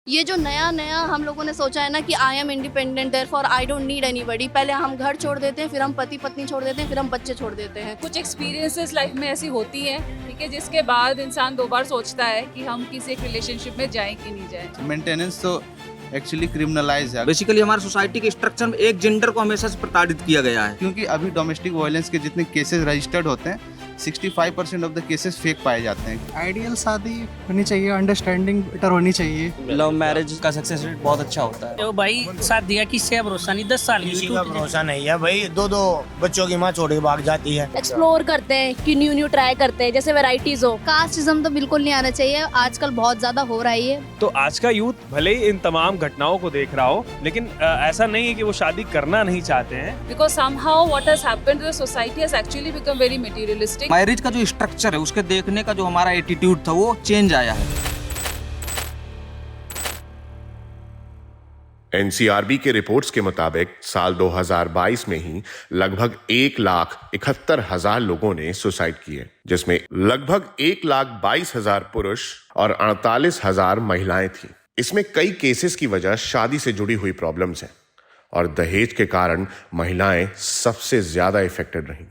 ये जो नया नया हम लोगों ने सोचा है ना कि I am independent therefore I don't need anybody, पहले हम घर छोड़ देते हैं, फिर हम पति पत्नी छोड़ देते हैं, फिर हम बच्चे छोड़ देते हैं। कुछ एक्सपीरियंसेस लाइफ में ऐसी होती हैं, ठीक है, जिसके बाद इंसान दो बार सोचता है कि हम किसी एक रिलेशनशिप में जाएं कि नहीं जाएं। मेंटेनेंस तो एक्चुअली क्रिमिनलाइज है, बेसिकली हमारे सोसाइटी के स्ट्रक्चर में एक जेंडर को हमेशा से प्रताड़ित किया गया है। क्योंकि अभी डोमेस्टिक वायलेंस के जितने केसेस रजिस्टर्ड होते हैं 65% ऑफ द केसेस फेक पाए जाते हैं। आइडियल शादी होनी चाहिए, अंडरस्टैंडिंग बेटर होनी चाहिए। लव मैरिज का सक्सेस रेट बहुत अच्छा होता है। तो भाई साथ दिया किससे भरोसा नहीं, 10 साल किसी का भरोसा नहीं है भाई। दो बच्चों की माँ छोड़ के भाग जाती है। एक्सप्लोर करते हैं कि न्यू ट्राई करते हैं, जैसे वैरायटीज हो। कास्टिज्म तो बिल्कुल नहीं आना चाहिए, आजकल बहुत ज्यादा हो रहा है ये। तो आज का यूथ भले ही इन तमाम घटनाओं को देख रहा हो, लेकिन ऐसा नहीं है कि वो शादी करना नहीं चाहते हैं। Because somehow what has happened to the society has actually become very materialistic. Marriage का जो स्ट्रक्चर है, उसके देखने का जो हमारा एटीट्यूड था, वो चेंज आया है। एनसीआरबी के रिपोर्ट्स के मुताबिक साल 2022 में ही लगभग 1,71,000 लोगों ने सुसाइड किए, जिसमें लगभग 1,22,000 पुरुष और 48,000 महिलाएं थी। इसमें कई केसेस की वजह शादी से जुड़ी हुई प्रॉब्लम्स हैं और दहेज के कारण महिलाएं सबसे ज्यादा इफेक्टेड रहीं,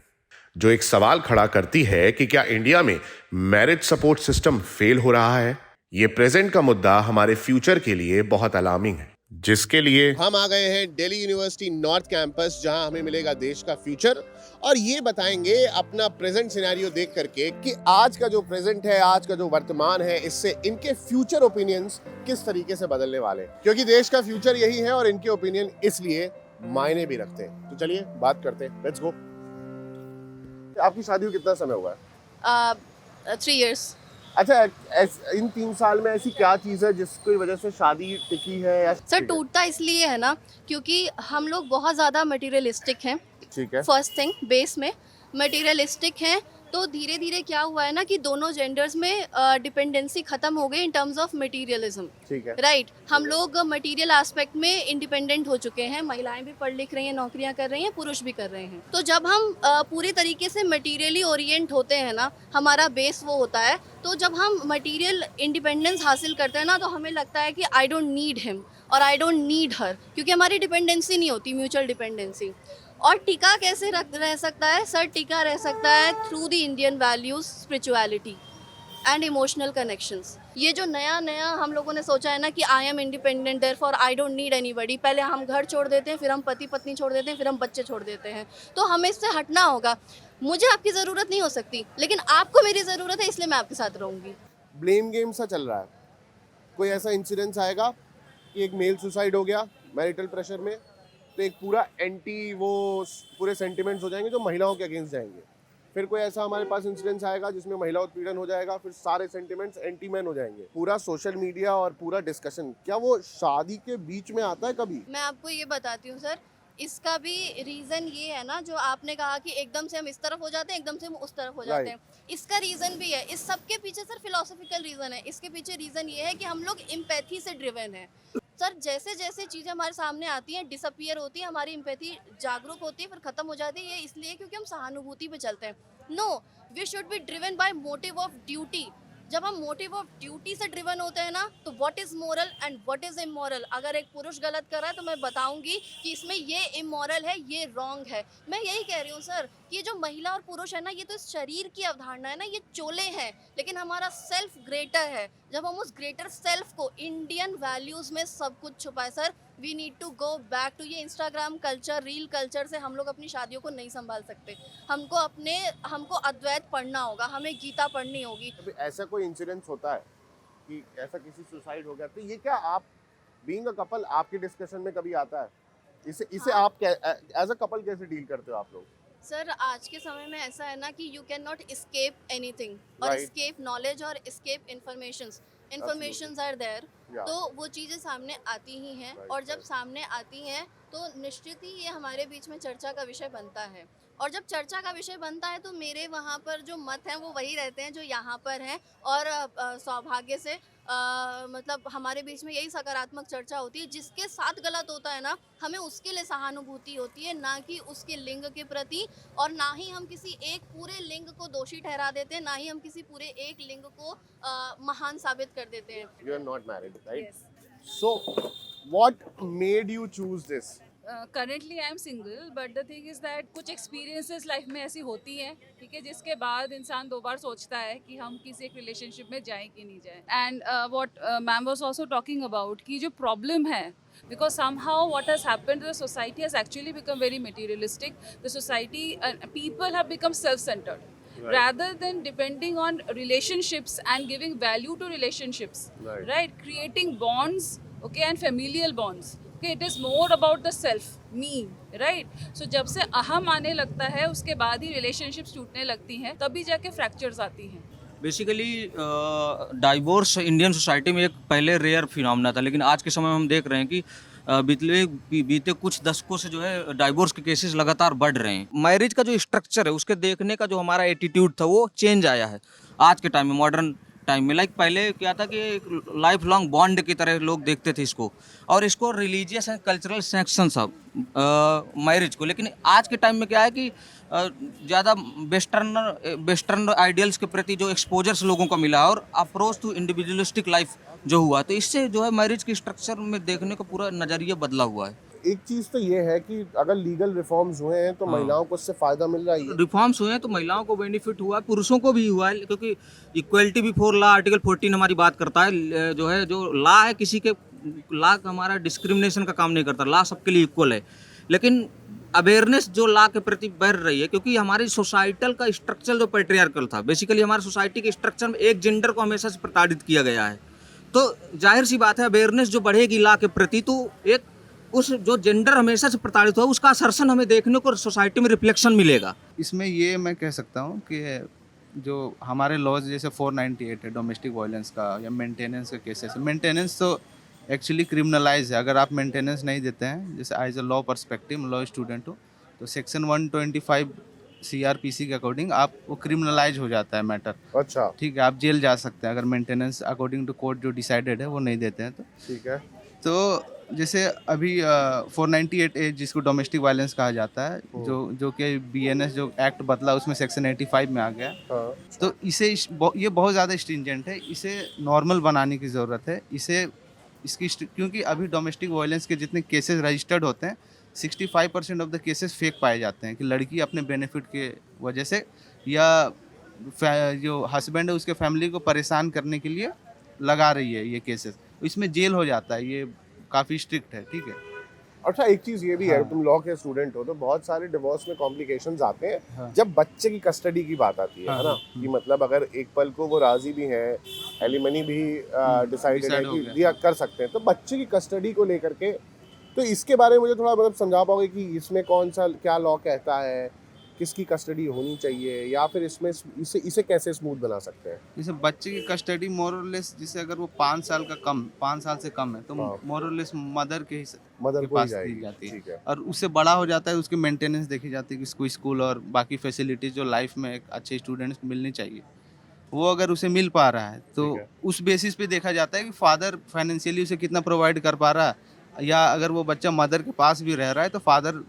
जो एक सवाल खड़ा करती है कि क्या इंडिया में मैरिज सपोर्ट सिस्टम फेल हो रहा है। ये प्रेजेंट का मुद्दा हमारे फ्यूचर के लिए बहुत अलार्मिंग है, जिसके लिए हम आ गए हैं दिल्ली यूनिवर्सिटी नॉर्थ कैंपस, जहां हमें मिलेगा देश का फ्यूचर और ये बताएंगे अपना प्रेजेंट सिनेरियो देख करके कि आज का जो प्रेजेंट है, आज का जो वर्तमान है, इससे इनके फ्यूचर ओपिनियंस किस तरीके से बदलने वाले, क्योंकि देश का फ्यूचर यही है और इनके ओपिनियन इसलिए मायने भी रखते हैं। तो चलिए बात करते हैं, लेट्स गो। आपकी शादी को कितना समय हुआ है? 3 years। अच्छा, इन 3 साल में ऐसी क्या चीज है जिसकी वजह से शादी टिकी है या सर टूटता इसलिए है ना क्योंकि हम लोग बहुत ज़्यादा मटेरियलिस्टिक हैं। ठीक है। फर्स्ट थिंग बेस में मटेरियलिस्टिक हैं, तो धीरे धीरे क्या हुआ है ना कि दोनों जेंडर्स में डिपेंडेंसी खत्म हो गई इन टर्म्स ऑफ मटेरियलिज्म। ठीक है। राइट, हम लोग मटेरियल एस्पेक्ट में इंडिपेंडेंट हो चुके हैं, महिलाएं भी पढ़ लिख रही हैं, नौकरियां कर रही हैं, पुरुष भी कर रहे हैं। तो जब हम पूरी तरीके से मटेरियली ओरिएंट होते हैं ना, हमारा बेस वो होता है, तो जब हम मटेरियल इंडिपेंडेंस हासिल करते हैं ना, तो हमें लगता है कि आई डोंट नीड हिम और आई डोंट नीड हर, क्योंकि हमारी डिपेंडेंसी नहीं होती, म्यूचुअल डिपेंडेंसी। और टिका कैसे रह सकता है सर? टिका रह सकता है through the Indian values, spirituality and emotional connections. ये जो नया नया हम लोगों ने सोचा है ना कि I am independent therefore I don't need anybody, पहले हम घर छोड़ देते हैं, फिर हम पति पत्नी छोड़ देते हैं, फिर हम बच्चे छोड़ देते हैं। तो हमें इससे हटना होगा। मुझे आपकी ज़रूरत नहीं हो सकती, लेकिन आपको मेरी ज़रूरत है, इसलिए मैं आपके साथ रहूँगी। ब्लेम गेम सा चल रहा है। कोई ऐसा इंसिडेंस आएगा कि एक मेल सुसाइड हो गया मैरिटल प्रेशर में, तो एक पूरा एंटी वो पूरे सेंटिमेंट्स हो जाएंगे जो महिलाओं के अगेंस्ट जाएंगे। फिर कोई ऐसा हमारे पास इंसिडेंस आएगा जिसमें महिला उत्पीड़न हो जाएगा, फिर सारे सेंटिमेंट्स एंटी मैन हो जाएंगे। पूरा सोशल मीडिया और पूरा डिस्कशन, क्या वो शादी के बीच में आता है कभी? मैं आपको ये बताती हूँ सर, इसका भी रीज़न ये है ना, जो आपने कहा कि एकदम से हम इस तरफ हो जाते हैं, एकदम से हम उस तरफ हो जाते हैं। इसका रीज़न भी है। इस सब के पीछे सर फिलोसॉफिकल रीज़न है। इसके पीछे रीज़न ये है कि हम लोग एम्पैथी से ड्रिवन है सर। जैसे जैसे चीज़ें हमारे सामने आती हैं, डिसअपियर होती है, हमारी एम्पैथी जागरूक होती है, फिर खत्म हो जाती है। ये इसलिए क्योंकि हम सहानुभूति पे चलते हैं। No, we should be driven by motive of duty. जब हम मोटिव ऑफ ड्यूटी से ड्रिवन होते हैं ना, तो what is moral and what is immoral. अगर एक पुरुष गलत कर रहा है तो मैं बताऊंगी कि इसमें ये इमोरल है, ये रॉन्ग है। मैं यही कह रही हूँ सर कि ये जो महिला और पुरुष है ना, ये तो इस शरीर की अवधारणा है ना, ये चोले हैं, लेकिन हमारा सेल्फ ग्रेटर है। जब हम उस ग्रेटर सेल्फ को, इंडियन वैल्यूज में सब कुछ छुपा है sir. We need to go back to ये इंस्टाग्राम कल्चर, रील कल्चर से हम लोग अपनी शादियों को नहीं संभाल सकते। हमको अद्वैत पढ़ना होगा, हमें गीता पढ़नी होगी। ऐसा कोई इंसिडेंस होता है कि ऐसा किसी सुसाइड हो गया, तो ये क्या आप बीइंग अ कपल आपके डिस्कशन में कभी आता है? इसे हाँ। आप एज अ कपल कैसे डील करते हो आप लोग? सर आज के समय में ऐसा है ना कि you can not escape anything, और Right. एस्केप नॉलेज और escape informations are there. Yeah. तो वो चीज़ें सामने आती ही हैं, Right, और जब right. सामने आती हैं तो निश्चित ही ये हमारे बीच में चर्चा का विषय बनता है। और जब चर्चा का विषय बनता है तो मेरे वहाँ पर जो मत हैं वो वही रहते हैं जो यहाँ पर हैं। और सौभाग्य से मतलब हमारे बीच में यही सकारात्मक चर्चा होती है। जिसके साथ गलत होता है ना, हमें उसके लिए सहानुभूति होती है, ना कि उसके लिंग के प्रति। और ना ही हम किसी एक पूरे लिंग को दोषी ठहरा देते हैं, ना ही हम किसी पूरे एक लिंग को महान साबित कर देते हैं। You are not married, right? Yes. So, what made you choose this? Currently I am single but the thing is that कुछ एक्सपीरियंसेस लाइफ में ऐसी होती हैं, ठीक है, जिसके बाद इंसान 2 बार सोचता है कि हम किसी एक रिलेशनशिप में जाएं कि नहीं जाएं. And what ma'am was also talking about कि जो प्रॉब्लम है, because somehow what has happened, the society has actually become very materialistic. The society people have become self-centered, rather than depending on relationships and giving value to relationships, right? Creating bonds, okay, and familial bonds. Okay, it is more about the self, me, right? So जब से अहम आने लगता है उसके बाद ही relationships टूटने लगती हैं, तभी जाके fractures आती हैं. बेसिकली डाइवोर्स इंडियन सोसाइटी में एक पहले रेयर फिनोमेना था, लेकिन आज के समय में हम देख रहे हैं कि बीते कुछ दशकों से जो है डाइवोर्स के केसेस लगातार बढ़ रहे हैं. मैरिज का जो स्ट्रक्चर है उसके देखने का जो हमारा एटीट्यूड था वो चेंज आया है आज के टाइम में, मॉडर्न टाइम में. लाइक पहले क्या था कि एक लाइफ लॉन्ग बॉन्ड की तरह लोग देखते थे इसको, और इसको रिलीजियस एंड कल्चरल सेक्शन सब मैरिज को. लेकिन आज के टाइम में क्या है कि ज़्यादा वेस्टर्न आइडियल्स के प्रति जो एक्सपोजर्स लोगों को मिला और अप्रोच टू इंडिविजुअलिस्टिक लाइफ जो हुआ, तो इससे जो है मैरिज के स्ट्रक्चर में देखने का पूरा नज़रिया बदला हुआ है. एक चीज तो ये है कि अगर लीगल रिफॉर्म्स हुए हैं तो महिलाओं को इससे फायदा मिल रहा है. रिफॉर्म्स हुए हैं तो महिलाओं को बेनिफिट हुआ है, पुरुषों को भी हुआ है, क्योंकि इक्वलिटी बिफोर लॉ आर्टिकल 14 हमारी बात करता है. जो है जो लॉ है, किसी के लॉ हमारा डिस्क्रिमिनेशन का काम नहीं करता, लॉ सबके लिए इक्वल है. लेकिन अवेयरनेस जो लॉ के प्रति बढ़ रही है, क्योंकि हमारी सोसाइटल का स्ट्रक्चर जो पैट्रियार्कल था, बेसिकली हमारी सोसाइटी के स्ट्रक्चर में एक जेंडर को हमेशा से प्रताड़ित किया गया है. तो जाहिर सी बात है अवेयरनेस जो बढ़ेगी लॉ के प्रति, तो एक उस जो जेंडर हमेशा से प्रताड़ित हुआ उसका असर्शन हमें देखने को सोसाइटी में रिफ्लेक्शन मिलेगा. इसमें ये मैं कह सकता हूँ कि जो हमारे लॉज जैसे 498 है डोमेस्टिक वायलेंस का या मेंटेनेंस का केसेस, मेंटेनेंस तो एक्चुअली क्रिमिनलाइज है. अगर आप मेंटेनेंस नहीं देते हैं, जैसे as a law perspective law student हो, तो सेक्शन 125 CRPC के अकॉर्डिंग आप वो क्रिमिनलाइज हो जाता है मैटर. अच्छा, ठीक है, आप जेल जा सकते हैं अगर मेंटेनेंस अकॉर्डिंग टू कोर्ट जो डिसाइडेड है वो नहीं देते हैं तो. ठीक है. तो जैसे अभी 498A जिसको डोमेस्टिक वायलेंस कहा जाता है, जो कि BNS जो एक्ट बदला उसमें सेक्शन 85 में आ गया. तो इसे ये बहुत ज़्यादा स्ट्रिंजेंट है, इसे नॉर्मल बनाने की ज़रूरत है. क्योंकि अभी डोमेस्टिक वायलेंस के जितने केसेस रजिस्टर्ड होते हैं 65% ऑफ द केसेस फेक पाए जाते हैं कि लड़की अपने बेनिफिट के वजह से या जो हस्बैंड है उसके फैमिली को परेशान करने के लिए लगा रही है ये केसेस. इसमें जेल हो जाता है, ये काफ़ी स्ट्रिक्ट है. ठीक है. अच्छा, एक चीज ये भी है, तुम लॉ के स्टूडेंट हो तो बहुत सारे डिवोर्स में कॉम्प्लिकेशंस आते हैं जब बच्चे की कस्टडी की बात आती है ना, कि मतलब अगर एक पल को वो राजी भी हैं, एलिमनी भी डिसाइडेड है कि दिया कर सकते हैं, तो बच्चे की कस्टडी को लेकर के तो इसके बारे में मुझे थोड़ा मतलब समझा पाओगे कि इसमें कौन सा क्या लॉ कहता है, किसकी कस्टडी होनी चाहिए, या फिर इसमें इसे कैसे स्मूथ बना सकते हैं? जैसे बच्चे की कस्टडी मोर और लेस, जैसे अगर वो 5 साल से कम है तो मोर और लेस मदर के पास दी जाती है. और उससे बड़ा हो जाता है उसकी मेंटेनेंस देखी जाती है कि उसको स्कूल और बाकी फैसिलिटीज जो लाइफ में एक अच्छे स्टूडेंट्स को मिलनी चाहिए, वो अगर उसे मिल पा रहा है तो उस बेसिस पे देखा जाता है कि फादर फाइनेंशियली उसे कितना प्रोवाइड कर पा रहा है, या अगर वो बच्चा मदर के पास भी रह रहा है तो फादर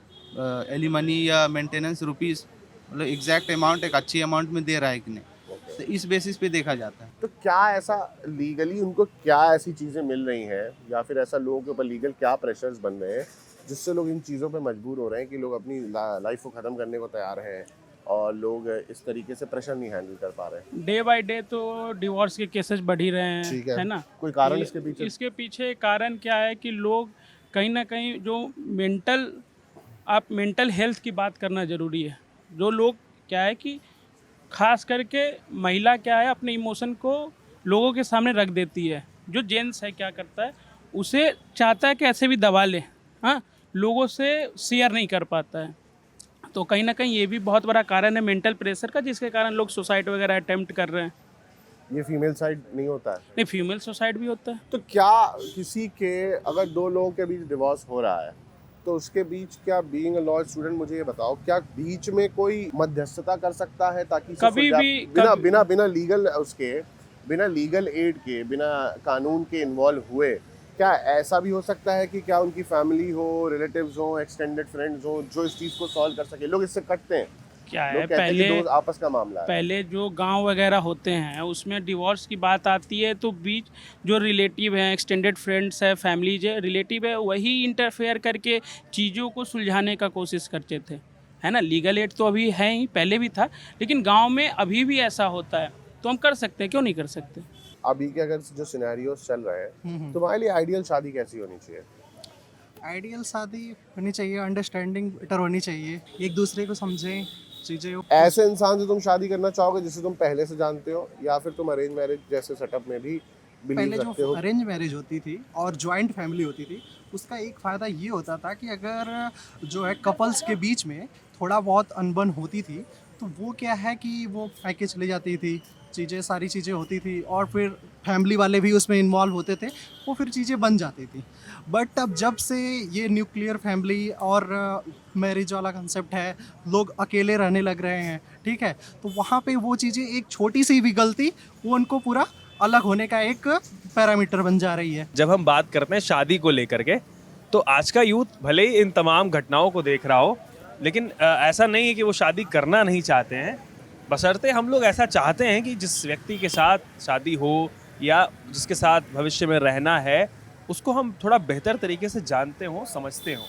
एलिमनी या मेंटेनेंस रुपीज़ मतलब एग्जैक्ट अमाउंट एक अच्छी अमाउंट में दे रहा है कि नहीं, तो इस बेसिस पे देखा जाता है. तो क्या ऐसा लीगली उनको क्या ऐसी चीज़ें मिल रही हैं, या फिर ऐसा लोगों के ऊपर लीगल क्या प्रेशर्स बन रहे हैं जिससे लोग इन चीज़ों पे मजबूर हो रहे हैं कि लोग अपनी लाइफ को ख़त्म करने को तैयार हैं और लोग इस तरीके से प्रेशर नहीं हैंडल कर पा रहे हैं? डे बाय डे तो डिवोर्स के केसेस बढ़ ही रहे हैं, है ना. कोई कारण इसके पीछे? इसके पीछे कारण क्या है कि लोग कहीं ना कहीं जो मेंटल हेल्थ की बात करना ज़रूरी है. जो लोग क्या है कि खास करके महिला क्या है अपने इमोशन को लोगों के सामने रख देती है. जो जेंट्स है क्या करता है, उसे चाहता है कि ऐसे भी दबा ले, हाँ, लोगों से शेयर नहीं कर पाता है. तो कहीं ना कहीं ये भी बहुत बड़ा कारण है मेंटल प्रेशर का, जिसके कारण लोग सुसाइड वगैरह अटेम्प्ट कर रहे हैं. ये फीमेल साइड नहीं होता है? नहीं, फीमेल सुसाइड भी होता है. तो क्या किसी के अगर दो लोगों के बीच डिवोर्स हो रहा है तो उसके बीच क्या बीइंग अ लॉ स्टूडेंट मुझे ये बताओ, क्या बीच में कोई मध्यस्थता कर सकता है ताकि कभी भी बिना लीगल एड के, बिना कानून के इन्वॉल्व हुए, क्या ऐसा भी हो सकता है कि क्या उनकी फैमिली हो, रिलेटिव्स हो, एक्सटेंडेड फ्रेंड्स हो जो इस चीज़ को सॉल्व कर सके? लोग इससे कटते हैं क्या है, लोग कहते हैं कि पहले दोस्त आपस का मामला है। पहले जो गांव वगैरह होते हैं उसमें डिवोर्स की बात आती है तो बीच जो रिलेटिव हैं, एक्सटेंडेड फ्रेंड्स है, फैमिली जो रिलेटिव है, वही इंटरफेयर करके चीज़ों को सुलझाने का कोशिश करते थे, है ना। लीगल एड तो अभी है ही, पहले भी था, लेकिन गांव में अभी भी ऐसा होता है, तो हम कर सकते हैं, क्यों नहीं कर सकते। अभी के अगर जो सिनेरियोस चल रहे हैं, तुम्हारे लिए आइडियल शादी कैसी होनी चाहिए? आइडियल शादी होनी चाहिए, अंडरस्टैंडिंग बेटर होनी चाहिए, एक दूसरे को समझें चीज़ें। ऐसे इंसान से तुम शादी करना चाहोगे जिसे तुम पहले से जानते हो, या फिर तुम अरेंज मैरिज जैसे सेटअप में भी बिलीव पहले रखते जो हो? अरेंज मैरिज होती थी और जॉइंट फैमिली होती थी, उसका एक फ़ायदा ये होता था कि अगर जो है कपल्स के बीच में थोड़ा बहुत अनबन होती थी तो वो क्या है कि वो पैकेज चली जाती थी, चीज़ें सारी चीज़ें होती थी और फिर फैमिली वाले भी उसमें इन्वॉल्व होते थे, वो फिर चीज़ें बन जाती थी। बट अब जब से ये न्यूक्लियर फैमिली और मैरिज वाला कंसेप्ट है, लोग अकेले रहने लग रहे हैं, ठीक है, तो वहाँ पे वो चीज़ें एक छोटी सी भी गलती वो उनको पूरा अलग होने का एक पैरामीटर बन जा रही है। जब हम बात करते हैं शादी को लेकर के, तो आज का यूथ भले ही इन तमाम घटनाओं को देख रहा हो, लेकिन ऐसा नहीं है कि वो शादी करना नहीं चाहते हैं। बशर्ते हम लोग ऐसा चाहते हैं कि जिस व्यक्ति के साथ शादी हो या जिसके साथ भविष्य में रहना है, उसको हम थोड़ा बेहतर तरीके से जानते हों, समझते हों।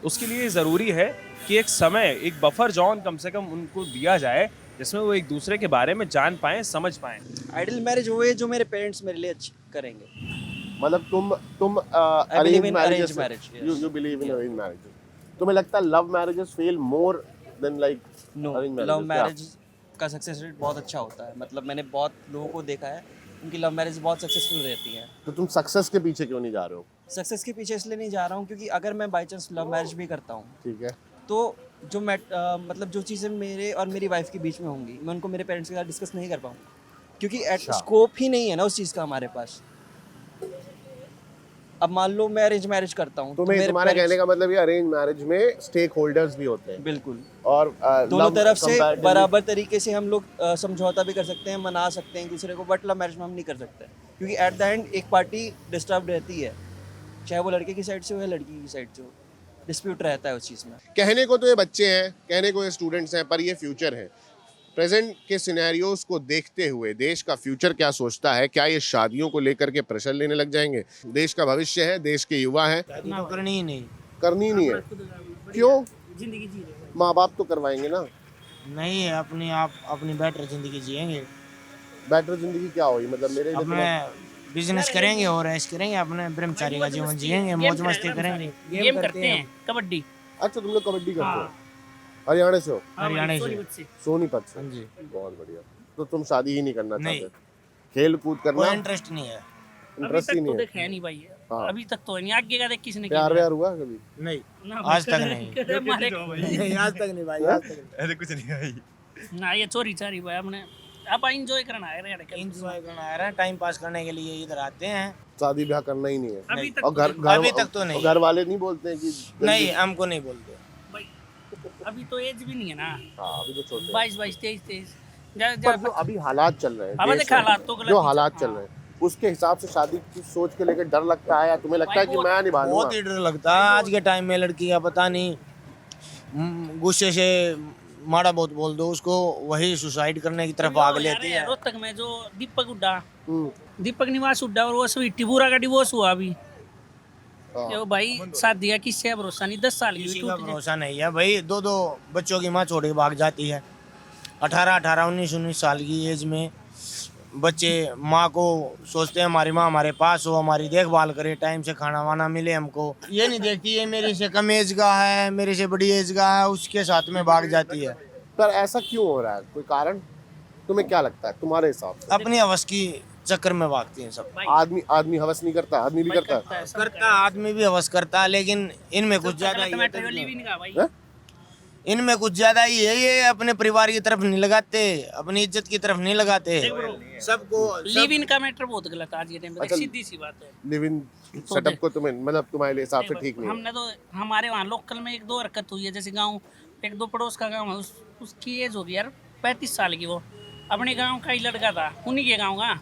उसके लिए ज़रूरी है कि एक समय, एक बफर जोन कम से कम उनको दिया जाए, जिसमें वो एक दूसरे के बारे में जान पाएँ, समझ पाएँ। आइडियल मैरिज वो है जो मेरे पेरेंट्स मेरे लिए करेंगे। मतलब तुम I believe in arrange arranged marriage, yes. You believe in arrange marriage. तुम्हें लगता है love marriages fail more than like no, arrange love marriages? Marriage का सक्सेस रेट बहुत अच्छा होता है। मतलब मैंने बहुत लोगों को देखा है, उनकी लव मैरिज बहुत सक्सेसफुल रहती है। तो तुम सक्सेस के पीछे क्यों नहीं जा रहे हो? सक्सेस के पीछे इसलिए नहीं जा रहा हूँ क्योंकि अगर मैं बाई चांस लव मैरिज भी करता हूँ, ठीक है, तो जो मतलब जो चीज़ें मेरे और मेरी वाइफ के बीच में होंगी, मैं उनको मेरे पेरेंट्स के साथ डिस्कस नहीं कर पाऊँगा, क्योंकि स्कोप ही नहीं है ना उस चीज़ का हमारे पास। अब मान लो मैं अरेंज मैरिज करता हूँ, तुम्हारे कहने का मतलब ये अरेंज मैरिज में स्टेक होल्डर्स भी होते हैं। बिल्कुल, और दोनों love तरफ से comparatively- बराबर तरीके से हम लोग समझौता भी कर सकते हैं, मना सकते हैं एक दूसरे को, बट लव मैरिज में हम नहीं कर सकते, क्योंकि एट द एंड एक पार्टी डिस्टर्ब रहती है, चाहे वो लड़के की साइड से हो या लड़की की साइड से हो, डिस्प्यूट रहता है उस चीज़ में। कहने को तो ये बच्चे हैं, कहने को ये स्टूडेंट्स हैं, पर ये फ्यूचर है। प्रेजेंट के सिनेरियोस को देखते हुए देश का फ्यूचर क्या सोचता है? क्या ये शादियों को लेकर के प्रेशर लेने लग जाएंगे? देश का भविष्य है, देश के युवा हैं, करनी ही नहीं। करनी ही नहीं है। क्यों? जिंदगी जी रहे, माँ बाप तो करवाएंगे ना। नहीं अपनी आप अपनी बेटर जिंदगी जिएंगे। बेटर जिंदगी क्या होगी? मतलब मेरे अपने बिजनेस करेंगे और ऐश करेंगे, अपने ब्रह्मचारी का जीवन जिएंगे, मौज मस्ती करेंगे, गेम करते हैं, कबड्डी। अच्छा, तुम लोग कबड्डी करते हो? हरियाणा से हो? हरियाणा से। सोनीपत से। हाँ जी। बहुत बढ़िया। तो तुम शादी ही नहीं करना नहीं। चाहते? खेल कूद करना कोई इंटरेस्ट नहीं है। इंटरेस्ट ही नहीं है? है नहीं भाई, हाँ। अभी तक तो नहीं, आगे का देख किसने प्यार व्यार हुआ कभी? नहीं, ना आज तक नहीं। नहीं, आज तक नहीं भाई, आज तक नहीं। ऐसे कुछ नहीं भाई। ना ये चोरी चारी भाई अपने आप एंजॉय करना है रे, एंजॉय करना है, टाइम पास करने के लिए इधर आते हैं। शादी ब्याह करना ही नहीं है? अभी तक और अभी तक तो नहीं। घर वाले नहीं बोलते हैं कि नहीं, हमको नहीं बोलते। भाई अभी तो एज भी नहीं है ना, हाँ, अभी तो छोटे हैं। 22 23 पर जो अभी हालात चल रहे हैं हमारे देश में, हालात तो गलत जो ही हालात चल- चल रहे हैं उसके हिसाब से शादी की सोच के लेकर डर लगता है, या तुम्हें लगता है कि मैं निभा लूंगा? बहुत ही डर लगता है आज के टाइम में। लड़कियां पता नहीं गुस्से से माड़ा बहुत बोल दो उसको, वही सुसाइड करने की तरफ भाग लेती है। रोहतक में जो दीपक हुड्डा, हम्म, दीपक निवास हुड्डा और वो स्वीटी बुरा का डिवोर्स हुआ अभी। हाँ। जो भाई शादी का किससे भरोसा नहीं, 10 साल की किसी भी का टूट जाए। भरोसा नहीं है भाई। दो बच्चों की माँ छोड़ के भाग जाती है। 18 19 साल की एज में बच्चे माँ को सोचते हैं हमारी माँ हमारे पास हो, हमारी देखभाल करे, टाइम से खाना वाना मिले हमको। ये नहीं देखती है मेरे से कम एज का है, मेरे से बड़ी एज का है, उसके साथ में भाग जाती है। पर ऐसा क्यों हो रहा है? कोई कारण तुम्हें क्या लगता है तुम्हारे हिसाब से? अपनी हवस की चक्कर में भागती हैं सब। आदमी हवस नहीं करता? आदमी भी करता है? करता आदमी भी हवस करता है, लेकिन इनमें कुछ ज्यादा ही है। हैं? इनमें कुछ ज्यादा ही है। ये अपने परिवार की तरफ नहीं लगाते, अपनी इज्जत की तरफ नहीं लगाते। सबको लिव इन का मैटर बहुत गलत आज के टाइम पे, अच्छा, सीधी सी बात है। लिव इन सेटअप को तुम्हें मतलब तुम्हारे लिए हिसाब से ठीक नहीं है? हमने तो हमारे वहाँ लोकल में 1-2 हरकत हुई है, जैसे गांव 1-2 पड़ोस का गांव है, उसकी एज होगी यार 35 साल की। वो अपने गांव का ही लड़का था, उन्हीं के गांव का,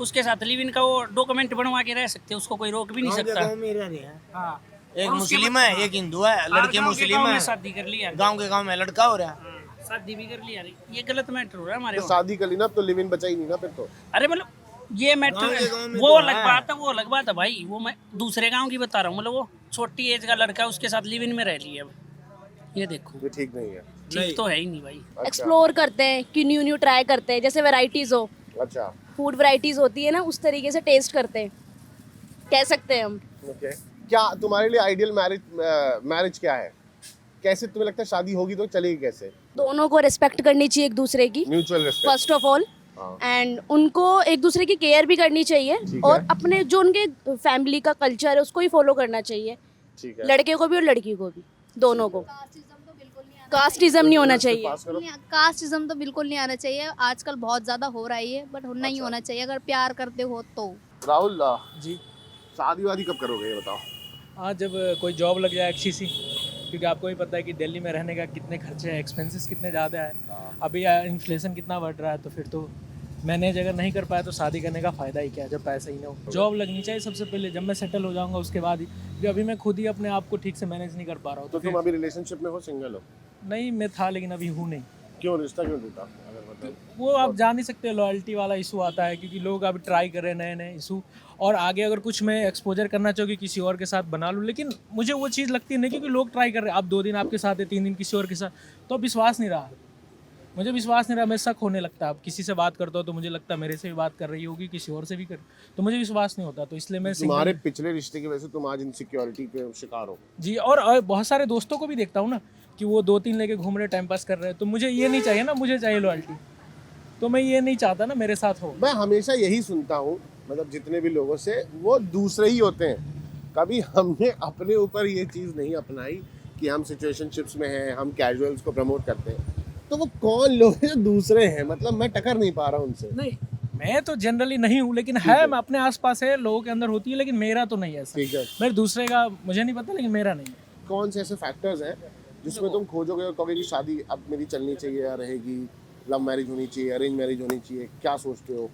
उसके साथ लिव इन का वो डॉक्यूमेंट बनवा के रह सकते, उसको कोई रोक भी नहीं सकता। हाँ, एक मुस्लिम है, एक हिंदू है, लड़के मुस्लिम है, शादी कर लिया, गांव के गांव में लड़का हो रहा है, शादी भी कर लिया, ये गलत मैटर हो रहा है हमारे तो शादी कर ली ना, अब तो लिव इन बचा ही नहीं ना फिर तो। अरे मतलब ये मैटर वो अलग बात है, वो अलग बात है भाई। वो मैं दूसरे गांव की बता रहा हूँ, मतलब वो छोटी एज का लड़का उसके साथ लिव इन में रह लिया। अब ये देखो, ये ठीक नहीं है। ठीक तो है ही नहीं भाई। अच्छा। एक्सप्लोर करते हैं कि न्यू न्यू ट्राई करते हैं, जैसे वैरायटीज हो, अच्छा फूड वैरायटीज होती है ना, उस तरीके से टेस्ट करते हैं, कह सकते हैं हम। ओके। क्या तुम्हारे लिए आइडियल मैरिज क्या है? कैसे तुम्हें लगता है शादी होगी तो चलेगी कैसे? दोनों को रिस्पेक्ट करनी चाहिए एक दूसरे की, mutual respect. First of all, हाँ। एंड उनको एक दूसरे की केयर भी करनी चाहिए, ठीक और है। अपने जो उनके फैमिली का कल्चर है उसको ही फॉलो करना चाहिए, ठीक है। लड़के को भी और लड़की को भी, दोनों को। कास्टिज्म नहीं होना चाहिए। पास करो। कास्टिज्म तो बिल्कुल नहीं आना चाहिए, आजकल बहुत ज्यादा हो रहा है, बट नहीं होना चाहिए अगर प्यार करते हो तो। राहुल जी शादी वादी कब करोगे ये बताओ? हाँ, जब कोई जॉब लग जाए अच्छी सी, क्योंकि आपको भी पता है कि दिल्ली में रहने का कितने खर्चे हैं, एक्सपेंसेस कितने ज़्यादा है, अभी इन्फ्लेशन कितना बढ़ रहा है, तो फिर तो मैनेज अगर नहीं कर पाया तो शादी करने का फ़ायदा ही क्या है जब पैसा ही ना हो। जॉब लगनी चाहिए सबसे पहले, जब मैं सेटल हो जाऊँगा उसके बाद ही, क्योंकि अभी मैं खुद ही अपने आप को ठीक से मैनेज नहीं कर पा रहा हूँ। तो तुम अभी रिलेशनशिप में हो, सिंगल हो? नहीं, मैं था लेकिन अभी हूँ नहीं। क्यों, रिश्ता क्यों टूटा अगर मतलब? वो आप जान नहीं सकते, लॉयल्टी वाला इशू आता है, क्योंकि लोग अभी ट्राई कर रहे हैं नए नए इशू, और आगे अगर कुछ मैं एक्सपोजर करना चाहूँ किसी और के साथ बना लूँ, लेकिन मुझे वो चीज़ लगती नहीं, क्योंकि लोग ट्राई कर रहे हैं, आप 2 दिन आपके साथ है, 3 दिन किसी और के साथ, तो अब विश्वास नहीं रहा, मुझे विश्वास नहीं रहा, मैं शक होने लगता है। अब किसी से बात करता हूँ तो मुझे लगता है मेरे से भी बात कर रही होगी, किसी और से भी कर, तो मुझे विश्वास नहीं होता, तो इसलिए मैं तुम्हारे पिछले रिश्ते की वजह से तुम आज इनसिक्योरिटी के शिकार हो। जी, और बहुत सारे दोस्तों को भी देखता हूँ ना कि वो 2-3 लेके घूम रहे, टाइम पास कर रहे हैं, तो मुझे ये नहीं चाहिए ना, मुझे चाहिए लॉयल्टी, तो मैं ये नहीं चाहता ना मेरे साथ हो। मैं हमेशा यही सुनता हूँ, मतलब जितने भी लोगों से, वो दूसरे ही होते हैं। कभी हमने अपने ऊपर ये चीज़ नहीं अपनाई कि हम सिचुएशनशिप्स में हैं, हम कैजुअल्स को प्रमोट करते हैं। तो वो कौन लोग हैं जो दूसरे हैं? मतलब मैं टक्कर नहीं पा रहा हूँ उनसे। नहीं, मैं तो जनरली नहीं हूँ, लेकिन है, मैं अपने आसपास है, लोगों के अंदर होती है, लेकिन मेरा तो नहीं है ऐसा। ठीक है। मेरे दूसरे का मुझे नहीं पता, लेकिन मेरा नहीं है। कौन से ऐसे फैक्टर्स हैं जिसमें तुम खोजोगे और कहोगे कि शादी अब मेरी चलनी चाहिए या रहेगी? लव मैरिज होनी चाहिए, अरेंज मैरिज होनी चाहिए, क्या सोचते हो?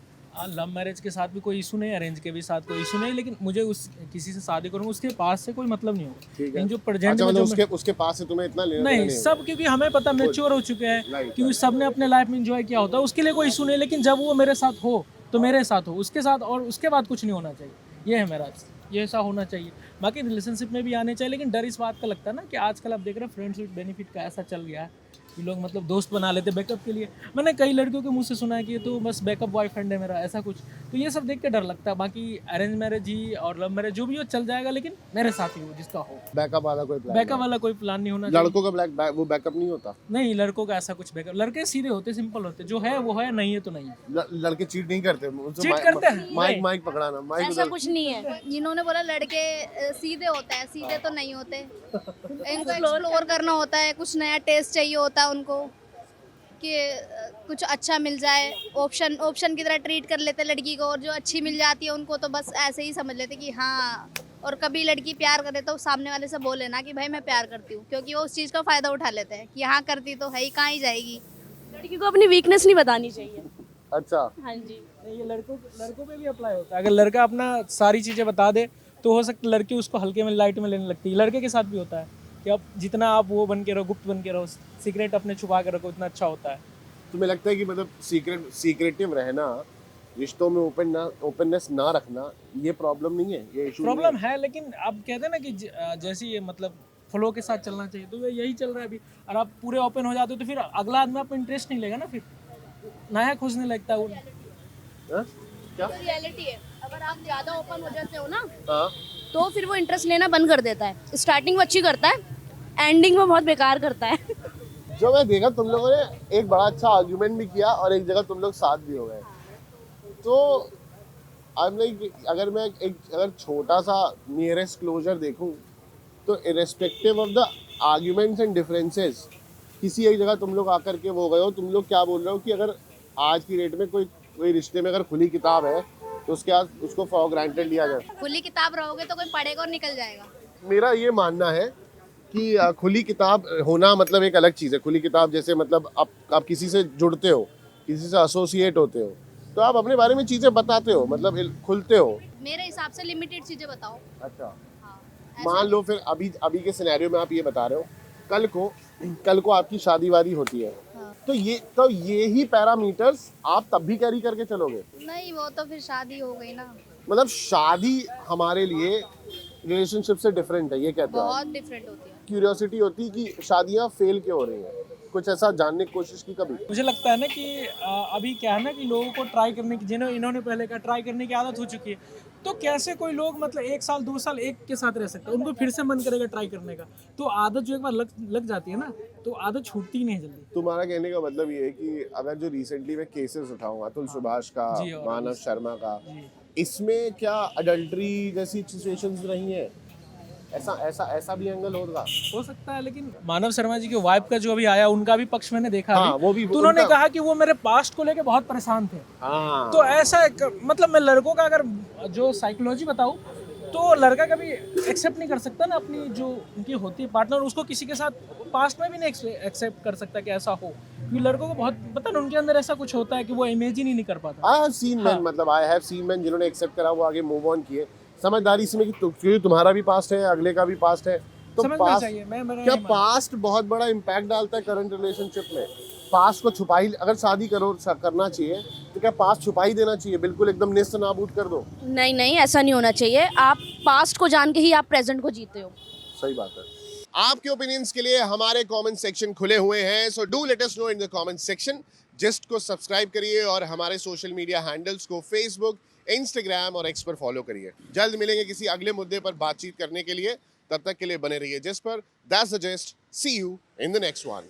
लव मैरिज के साथ भी कोई इशू नहीं, अरेंज के भी साथ कोई इशू नहीं, लेकिन मुझे उस किसी से शादी करूँगा उसके पास से कोई मतलब नहीं होगा। ठीक है। इन जो प्रेजेंट अच्छा, में मतलब जो उसके पास से तुम्हें इतना लेना नहीं, देना सब, क्योंकि हमें पता मैच्योर हो चुके हैं, Right, क्योंकि सब ने अपने लाइफ में एंजॉय किया होता है, उसके लिए कोई इशू नहीं, लेकिन जब वो मेरे साथ हो तो मेरे साथ हो, उसके साथ, और उसके बाद कुछ नहीं होना चाहिए, ये है मेरा, ये ऐसा होना चाहिए। बाकी रिलेशनशिप में भी आने चाहिए, लेकिन डर इस बात का लगता है ना कि आजकल आप देख रहे हैं फ्रेंड्स विद बेनिफिट का ऐसा चल गया है कि लोग मतलब दोस्त बना लेते बैकअप के लिए। मैंने कई लड़कियों के मुंह से सुना है कि ये तो बस बैकअप बॉयफ्रेंड है मेरा, ऐसा कुछ, तो ये सब देख के डर लगता है। बाकी अरेंज मैरिज ही और लव मैरिज जो भी हो चल जाएगा, लेकिन मेरे साथ ही हो जिसका हो। बैकअप वाला कोई प्लान? बैकअप वाला कोई प्लान नहीं होना चाहिए। लड़कों का वो बैकअप नहीं होता? नहीं, लड़कों का ऐसा कुछ बैकअप, लड़के सीधे होते, सिंपल होते, जो है वो है, नहीं है तो नहीं। लड़के चीट नहीं करते? चीट करते हैं? नहीं। माइक पकड़ाना, माइक ऐसा कुछ नहीं है। जिन्होंने बोला लड़के सीधे होते हैं, सीधे तो नहीं होते, इनको एक्सप्लोर करना होता है, कुछ नया टेस्ट चाहिए होता है उनको, कि कुछ अच्छा मिल जाए, ऑप्शन की तरह ट्रीट कर लेते लड़की को, और जो अच्छी मिल जाती है उनको तो बस ऐसे ही समझ लेते कि हाँ। और कभी लड़की प्यार करे तो सामने वाले से बोले ना कि भाई मैं प्यार करती हूँ, क्योंकि वो उस चीज़ का फ़ायदा उठा लेते हैं कि हाँ करती तो है ही, कहाँ ही जाएगी। लड़की को अपनी वीकनेस नहीं बतानी चाहिए। अच्छा। हाँ जी। नहीं, ये लड़कों पे भी अप्लाई होता है। अगर लड़का अपना सारी चीज़ें बता दे तो हो सकता है लड़की उसको हल्के में, लाइट में लेने लगती है। लड़के के साथ भी होता है कि अब जितना आप वो बन के रहो, गुप्त बन के रहो, सीक्रेट अपने छुपा के रखो, उतना अच्छा होता है। तुम्हें लगता है कि मतलब सीक्रेटिव रहना, रिश्तों में ओपननेस ना रखना, ये प्रॉब्लम नहीं है, ये इशू प्रॉब्लम है, लेकिन अब कहते हैं ना कि जैसे ये मतलब फ्लो के साथ चलना चाहिए, तो यही चल रहा है अभी। और आप पूरे ओपन हो जाते हो तो फिर अगला आदमी आप इंटरेस्ट नहीं लेगा ना, फिर नया खोजने लगता है वो। क्या रियलिटी है, अगर आप ज़्यादा ओपन हो जाते हो ना, हाँ। तो फिर वो इंटरेस्ट लेना बंद कर देता है। स्टार्टिंग वो अच्छी करता है, एंडिंग में बहुत बेकार करता है। जो मैं देखा, तुम लोगों ने एक बड़ा अच्छा आर्ग्यूमेंट भी किया और एक जगह तुम लोग साथ भी हो गए, तो अब लाइक अगर छोटा सा नियरेस्ट क्लोजर देखूं तो irrespective of the arguments and differences, किसी एक जगह तुम लोग आकर के वो गए हो, तुम लोग क्या बोल रहे हो कि अगर आज की डेट में कोई रिश्ते में अगर खुली किताब है तो उसको फॉर ग्रांटेड लिया जाए। खुली किताब रहोगे तो कोई पढ़ेगा और निकल जाएगा। मेरा ये मानना है कि खुली किताब होना मतलब एक अलग चीज़ है। खुली किताब जैसे मतलब आप किसी से जुड़ते हो, किसी से एसोसिएट होते हो, तो आप अपने बारे में चीज़ें बताते हो, मतलब खुलते हो। मेरे हिसाब से लिमिटेड चीज़ें बताओ। अच्छा, हाँ, मान लो फिर अभी के सिनेरियो में आप ये बता रहे हो, कल को आपकी शादी वादी होती है, हाँ। तो ये ही पैरामीटर्स आप तब भी कैरी करके चलोगे? नहीं, वो तो फिर शादी हो गई ना, मतलब शादी हमारे लिए रिलेशनशिप से डिफरेंट है, ये कहते हैं? बहुत डिफरेंट होती है। क्यूरियोसिटी होती है कि शादियां फेल क्यों हो रही हैं, कुछ ऐसा जानने की कोशिश की कभी? मुझे लगता है ना कि अभी क्या है ना कि लोगों को ट्राई करने की, जिन्होंने इन्होंने पहले का ट्राई करने की आदत हो चुकी है, तो कैसे कोई लोग मतलब 1 साल 2 साल एक के साथ रह सकते हैं, उनको फिर से मन करेगा ट्राई करने का। तो आदत जो एक बार लग जाती है ना, तो आदत छूटती ही नहीं जल्दी। तुम्हारा कहने का मतलब ये है कि अगर जो रिसेंटली मैं केसेस उठाऊं, अतुल सुभाष का, जी, और मानव शर्मा का, जी। इसमें क्या अडल्ट्री जैसी सिचुएशंस रही हैं? ऐसा भी एंगल होगा? हो सकता है, लेकिन मानव शर्मा जी के वाइफ का जो अभी आया, उनका भी पक्ष मैंने देखा हाँ, अभी। वो भी तो उन्होंने उनका- कहा कि वो मेरे पास्ट को लेके बहुत परेशान थे। हाँ, तो ऐसा मतलब मैं लड़कों का अगर जो साइकोलॉजी बताऊं, तो लड़का कभी एक्सेप्ट नहीं कर सकता ना अपनी जो उनकी होती है पार्टनर, उसको किसी के साथ पास्ट में भी नहीं एक्सेप्ट कर सकता कि ऐसा हो, क्योंकि लड़कों को बहुत पता ना, उनके अंदर ऐसा कुछ होता है कि वो इमेजिन ही नहीं कर पाता। आई हैव सीन मैन, मतलब आई हैव सीन मैन जिन्होंने एक्सेप्ट करा, वो आगे मूव ऑन किए समझदारी से, कि क्योंकि तुम्हारा भी पास्ट है, अगले का भी पास्ट है, तो समझना पास्ट चाहिए। मैं क्या पास्ट बहुत बड़ा इम्पैक्ट डालता है करंट रिलेशनशिप में? पास्ट को छुपा ही, अगर शादी करना चाहिए तो क्या पास्ट छुपा ही देना चाहिए, बिल्कुल एकदम नेस्त नाबूद कर दो? नहीं नहीं, ऐसा नहीं होना चाहिए। आप पास्ट को जान के ही आप प्रेजेंट को जीते हो। सही बात है। आपके ओपिनियंस के लिए हमारे कमेंट सेक्शन खुले हुए हैं, so do let us know in the comment section. Gist को सब्सक्राइब करिए और हमारे सोशल मीडिया हैंडल्स को फेसबुक, इंस्टाग्राम और एक्स पर फॉलो करिए। जल्द मिलेंगे किसी अगले मुद्दे पर बातचीत करने के लिए, तब तक के लिए बने रहिए जिस पर। That's the gist, see you in the next one.